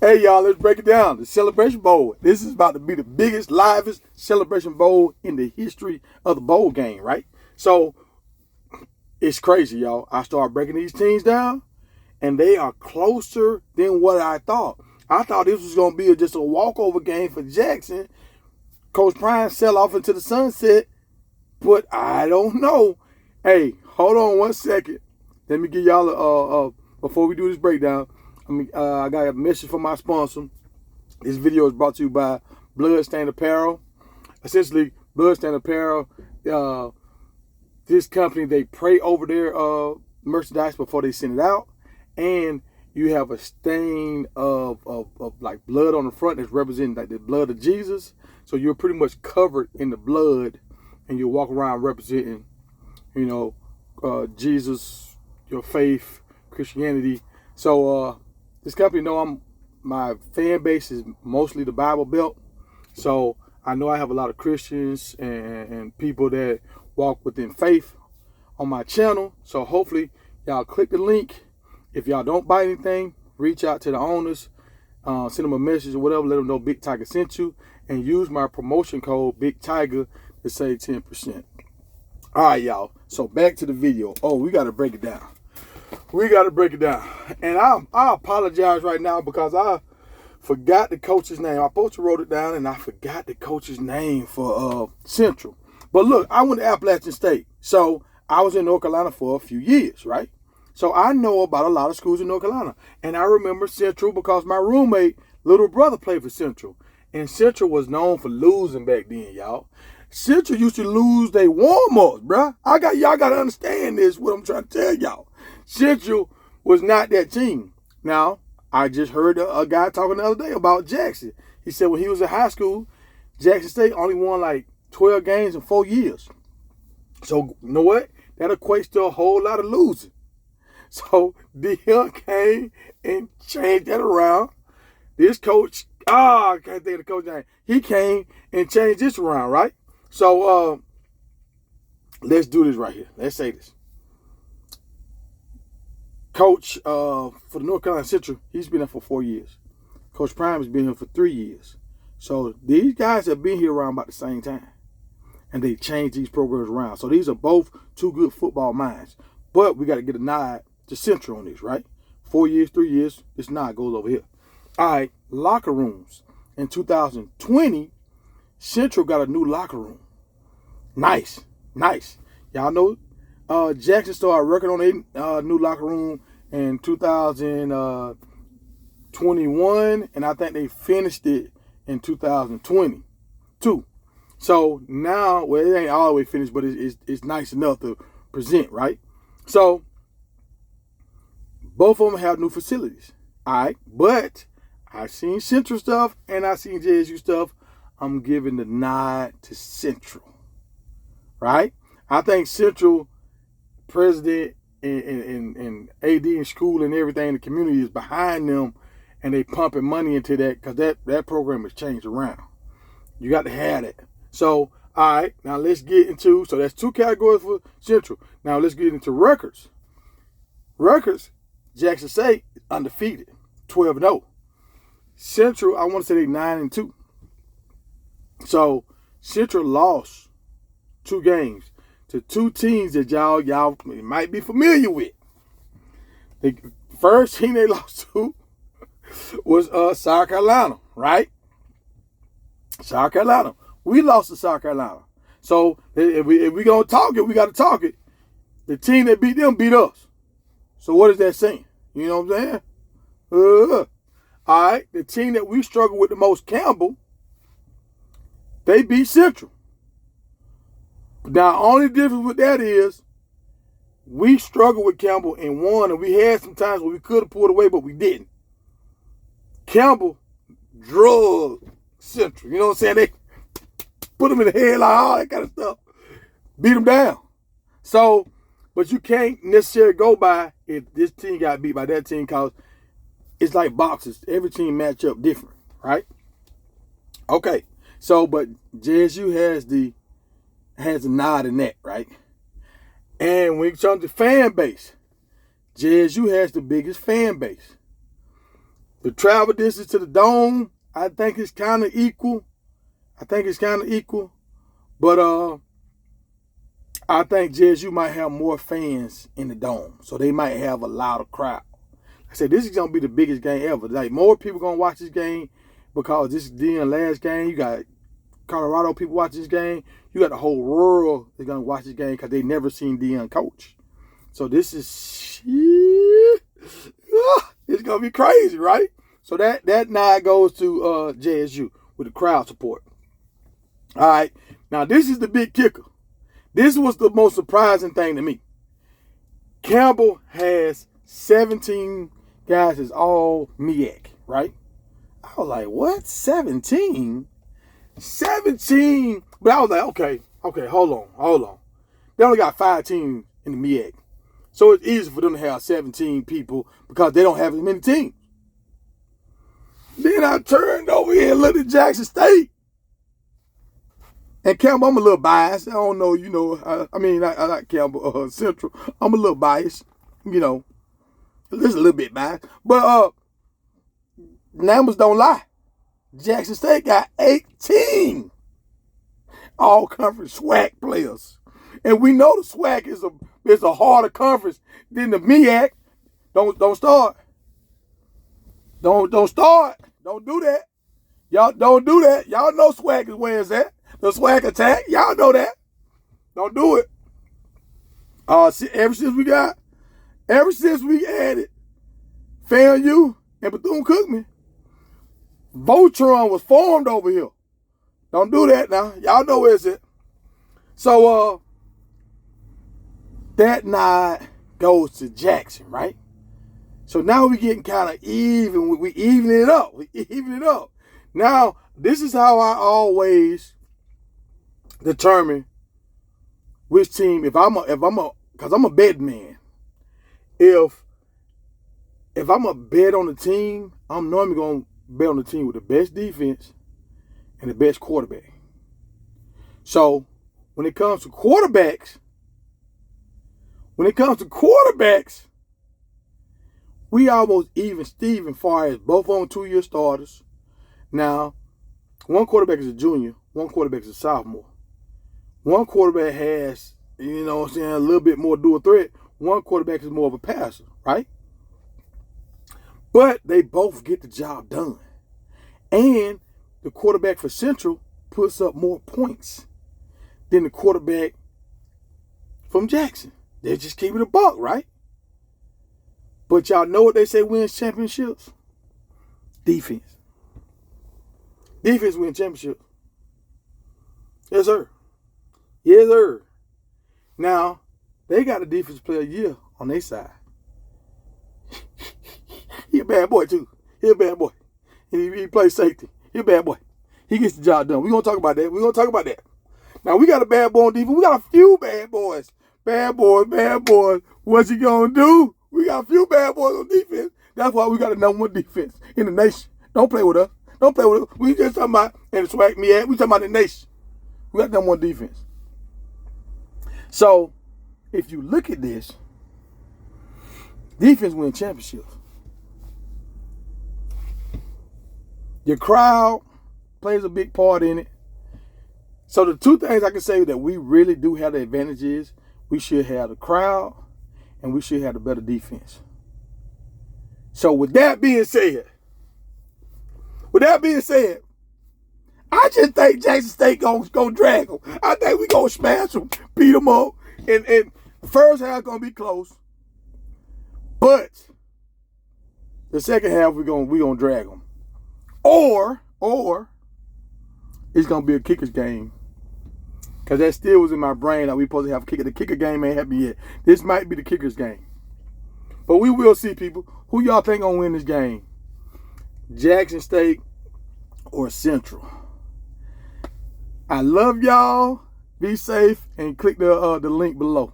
Hey, y'all, let's break it down. The Celebration Bowl. This is about to be the biggest, livest Celebration Bowl in the history of the bowl game, right? So, it's crazy, y'all. I started breaking these teams down, and they are closer than what I thought. I thought this was going to be just a walkover game for Jackson. Coach Prime sell off into the sunset, but I don't know. Hey, hold on one second. Let me give y'all before we do this breakdown, I got a message from my sponsor. This video is brought to you by Bloodstained Apparel. Essentially, Bloodstained Apparel, this company, they pray over their merchandise before they send it out. And you have a stain of like blood on the front that's representing like the blood of Jesus. So you're pretty much covered in the blood, and you walk around representing, Jesus, your faith, Christianity. So this company my fan base is mostly the Bible Belt. So I know I have a lot of Christians and people that walk within faith on my channel. So hopefully y'all click the link. If y'all don't buy anything, reach out to the owners, send them a message or whatever, let them know Big Tiger sent you, and use my promotion code Big Tiger to save 10%. All right, y'all. So back to the video. Oh, we got to break it down. And I apologize right now because I forgot the coach's name. I supposed to wrote it down, and I forgot the coach's name for Central. But look, I went to Appalachian State. So I was in North Carolina for a few years, right? So I know about a lot of schools in North Carolina. And I remember Central because my roommate, little brother, played for Central. And Central was known for losing back then, y'all. Central used to lose their warm-ups, bruh. Y'all got to understand this, what I'm trying to tell y'all. Central was not that team. Now, I just heard a guy talking the other day about Jackson. He said when he was in high school, Jackson State only won like 12 games in 4 years. So, you know what? That equates to a whole lot of losing. So, Dion came and changed that around. This coach, I can't think of the coach's name. He came and changed this around, right? So, let's do this right here. Let's say this. Coach for the North Carolina Central, he's been there for 4 years. Coach Prime has been here for 3 years. So these guys have been here around about the same time. And they changed these programs around. So these are both two good football minds. But we got to get a nod to Central on this, right? 4 years, 3 years, this nod goes over here. All right, locker rooms. In 2020, Central got a new locker room. Nice. Y'all know Jackson started working on a new locker room in 2021, and I think they finished it in 2022. So now, well, it ain't all the way finished, but it's nice enough to present, right? So both of them have new facilities, all right? But I've seen Central stuff and I've seen JSU stuff. I'm giving the nod to Central, right? I think Central president and AD in school and everything, the community is behind them, and they pumping money into that because that program has changed around. You got to have that. So, all right, now let's get into, so that's two categories for Central. Now let's get into records. Records, Jackson State undefeated, 12-0. Central, I want to say they 9-2. So Central lost 2 games to 2 teams that y'all might be familiar with. The first team they lost to was South Carolina, right? South Carolina. We lost to South Carolina. So if we gonna talk it, we got to talk it. The team that beat them beat us. So what is that saying? You know what I'm saying? All right. The team that we struggle with the most, Campbell, they beat Central. Now, only difference with that is we struggled with Campbell and won, and we had some times where we could have pulled away, but we didn't. Campbell drugged Central. You know what I'm saying? They put them in the head, like all that kind of stuff. Beat them down. So, but you can't necessarily go by if this team got beat by that team because it's like boxes. Every team match up different, right? Okay. So, but JSU has a nod in that, right? And when it comes to fan base, JSU has the biggest fan base. The travel distance to the dome, I think it's kind of equal. But I think JSU might have more fans in the dome, so they might have a louder crowd. I said this is gonna be the biggest game ever. Like more people gonna watch this game because this is Deion's last game. You got Colorado people watching this game. You got the whole world that's gonna watch this game because they never seen Deion coach. So this is it's gonna be crazy, right? So that nod goes to JSU with the crowd support. All right, now this is the big kicker. This was the most surprising thing to me. Campbell has 17 guys that's all MEAC, right? I was like, what? 17? 17? But I was like, okay, hold on. They only got 5 teams in the MEAC. So it's easy for them to have 17 people because they don't have as many teams. Then I turned over here and looked at Jackson State. And Campbell, I'm a little biased. I don't know, I like Campbell Central. I'm a little biased, just a little bit biased. But numbers don't lie. Jackson State got 18 all-conference SWAC players. And we know the SWAC is a harder conference than the MEAC. Don't start. Don't start. Don't do that. Y'all don't do that. Y'all know SWAC is where it's at. The SWAC attack. Y'all know that. Don't do it. Ever since we added FAMU and Bethune-Cookman, Voltron was formed over here. Don't do that now. Y'all know where it's at. So that nod goes to Jackson, right? So now we're getting kind of even. We evening it up. Now, this is how I always determine which team, because I'm a bet man. If I'm a bet on the team, I'm normally going to bet on the team with the best defense and the best quarterback. So when it comes to quarterbacks, we almost even Steven far as both on 2-year starters. Now, one quarterback is a junior, one quarterback is a sophomore. One quarterback has, a little bit more dual threat. One quarterback is more of a passer, right? But they both get the job done. And the quarterback for Central puts up more points than the quarterback from Jackson. They're just keeping it a buck, right? But y'all know what they say wins championships? Defense. Defense wins championships. Yes, sir. Yes, sir. Now, they got a defensive player of the year on their side. He a bad boy, too. He a bad boy. He plays safety. He a bad boy. He gets the job done. We're going to talk about that. Now, we got a bad boy on defense. We got a few bad boys. Bad boys. What's he going to do? We got a few bad boys on defense. That's why we got the #1 defense in the nation. Don't play with us. We just talking about, and the SWAC MEAC, we talking about the nation. We got #1 defense. So, if you look at this, defense wins championships. Your crowd plays a big part in it. So the two things I can say that we really do have the advantage is we should have the crowd and we should have the better defense. So with that being said, I just think Jackson State gonna drag them. I think we gonna smash them, beat them up, and the first half gonna be close, but the second half we gonna drag them, or it's gonna be a kicker's game, because that still was in my brain that we supposed to have a kicker. The kicker game ain't happened yet. This might be the kicker's game, but we will see, people. Who y'all think gonna win this game? Jackson State or Central? I love y'all. Be safe and click the link below.